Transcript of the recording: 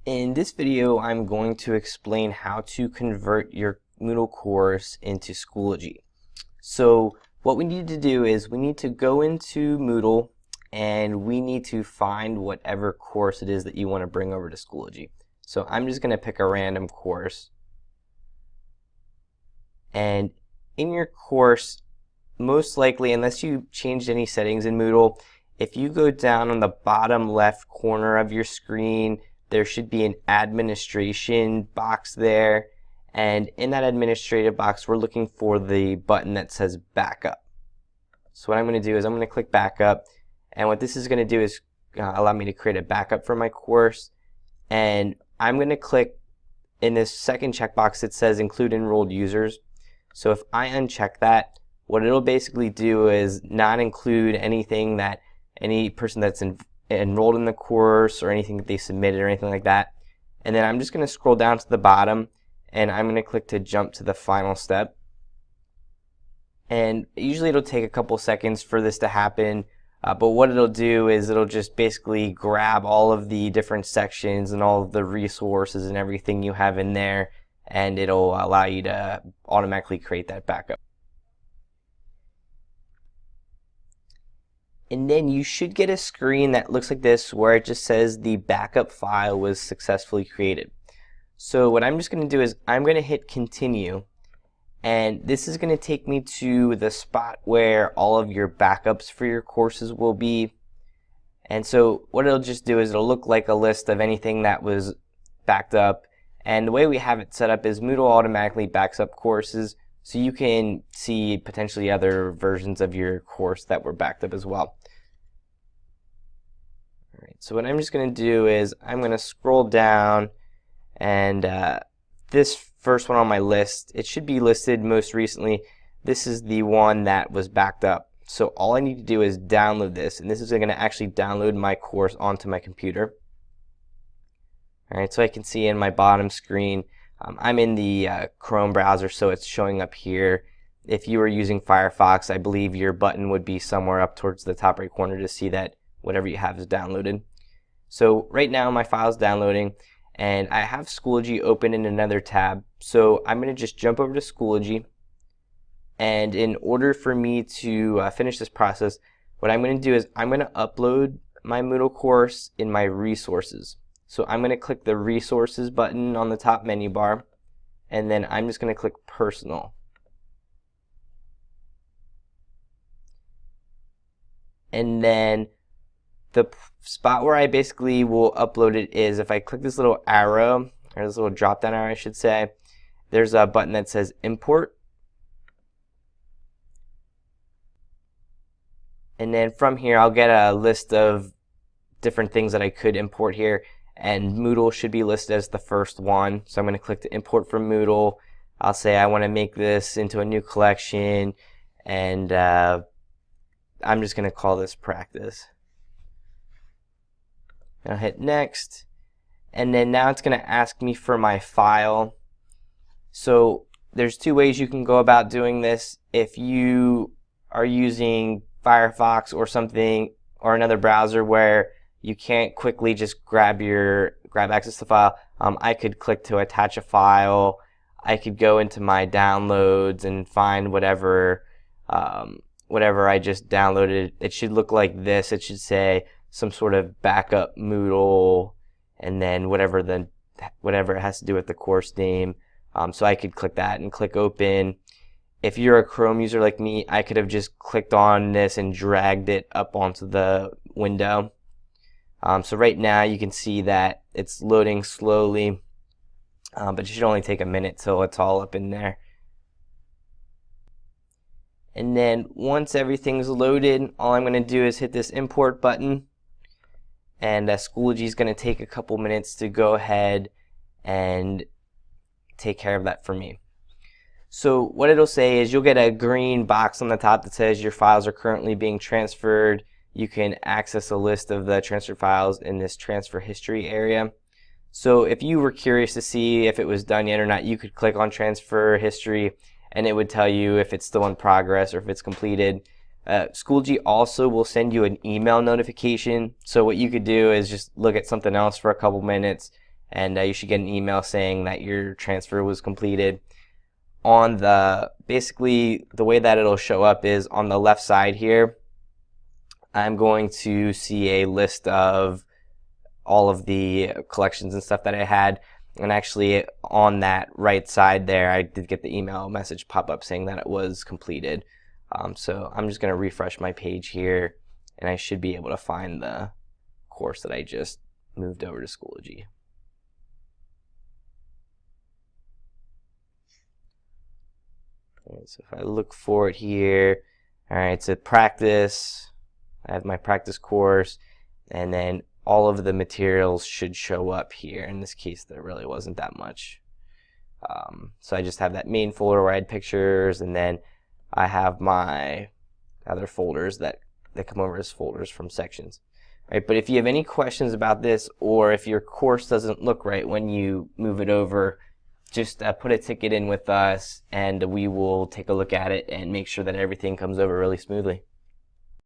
In this video, I'm going to explain how to convert your Moodle course into Schoology. So what we need to do is we need to go into Moodle and we need to find whatever course it is that you want to bring over to Schoology. So I'm just going to pick a random course. And in your course, most likely, unless you changed any settings in Moodle, if you go down on the bottom left corner of your screen, there should be an administration box there, and in that administrative box we're looking for the button that says backup. So what I'm going to do is I'm going to click backup, and what this is going to do is allow me to create a backup for my course, and I'm going to click in this second checkbox that says include enrolled users. So if I uncheck that, what it'll basically do is not include anything that any person that's enrolled in the course or anything that they submitted or anything like that. And then I'm just going to scroll down to the bottom and I'm going to click to jump to the final step. And usually it'll take a couple seconds for this to happen, but what it'll do is it'll just basically grab all of the different sections and all of the resources and everything you have in there, and it'll allow you to automatically create that backup. And then you should get a screen that looks like this where it just says the backup file was successfully created. So what I'm just going to do is I'm going to hit continue, and this is going to take me to the spot where all of your backups for your courses will be. And so what it'll just do is it'll look like a list of anything that was backed up, and the way we have it set up is Moodle automatically backs up courses, so you can see potentially other versions of your course that were backed up as well. Alright, so what I'm just going to do is I'm going to scroll down, and this first one on my list, it should be listed most recently. This is the one that was backed up. So all I need to do is download this, and this is going to actually download my course onto my computer. Alright, so I can see in my bottom screen, I'm in the Chrome browser, so it's showing up here. If you were using Firefox, I believe your button would be somewhere up towards the top right corner to see that whatever you have is downloaded. So right now my file is downloading, and I have Schoology open in another tab. So I'm going to just jump over to Schoology, and in order for me to finish this process, what I'm going to do is I'm going to upload my Moodle course in my resources. So I'm going to click the resources button on the top menu bar, and then I'm just going to click personal. And then the spot where I basically will upload it is if I click this little arrow, or this little drop down arrow I should say, there's a button that says import. And then from here I'll get a list of different things that I could import here, and Moodle should be listed as the first one. So I'm going to click to import from Moodle. I'll say I want to make this into a new collection, and I'm just going to call this practice. I'll hit next, and then now it's going to ask me for my file. So there's two ways you can go about doing this. If you are using Firefox or something, or another browser where you can't quickly just grab access to the file, I could click to attach a file. I could go into my downloads and find whatever I just downloaded. It should look like this. It should say some sort of backup Moodle, and then whatever it has to do with the course name. So I could click that and click open. If you're a Chrome user like me, I could have just clicked on this and dragged it up onto the window. So right now you can see that it's loading slowly, but it should only take a minute till it's all up in there. And then once everything's loaded, all I'm going to do is hit this import button, and Schoology is going to take a couple minutes to go ahead and take care of that for me. So what it'll say is you'll get a green box on the top that says your files are currently being transferred. You can access a list of the transfer files in this transfer history area. So if you were curious to see if it was done yet or not, you could click on transfer history, and it would tell you if it's still in progress or if it's completed. Schoology also will send you an email notification. So what you could do is just look at something else for a couple minutes and you should get an email saying that your transfer was completed. On the, basically the way that it'll show up is on the left side here, I'm going to see a list of all of the collections and stuff that I had. And actually on that right side there, I did get the email message pop up saying that it was completed. So I'm just going to refresh my page here, and I should be able to find the course that I just moved over to Schoology. Alright, so if I look for it here, alright, so practice, I have my practice course, and then all of the materials should show up here. In this case, there really wasn't that much. So I just have that main folder where I had pictures, and then I have my other folders that come over as folders from sections. Right, but if you have any questions about this, or if your course doesn't look right when you move it over, just put a ticket in with us, and we will take a look at it and make sure that everything comes over really smoothly.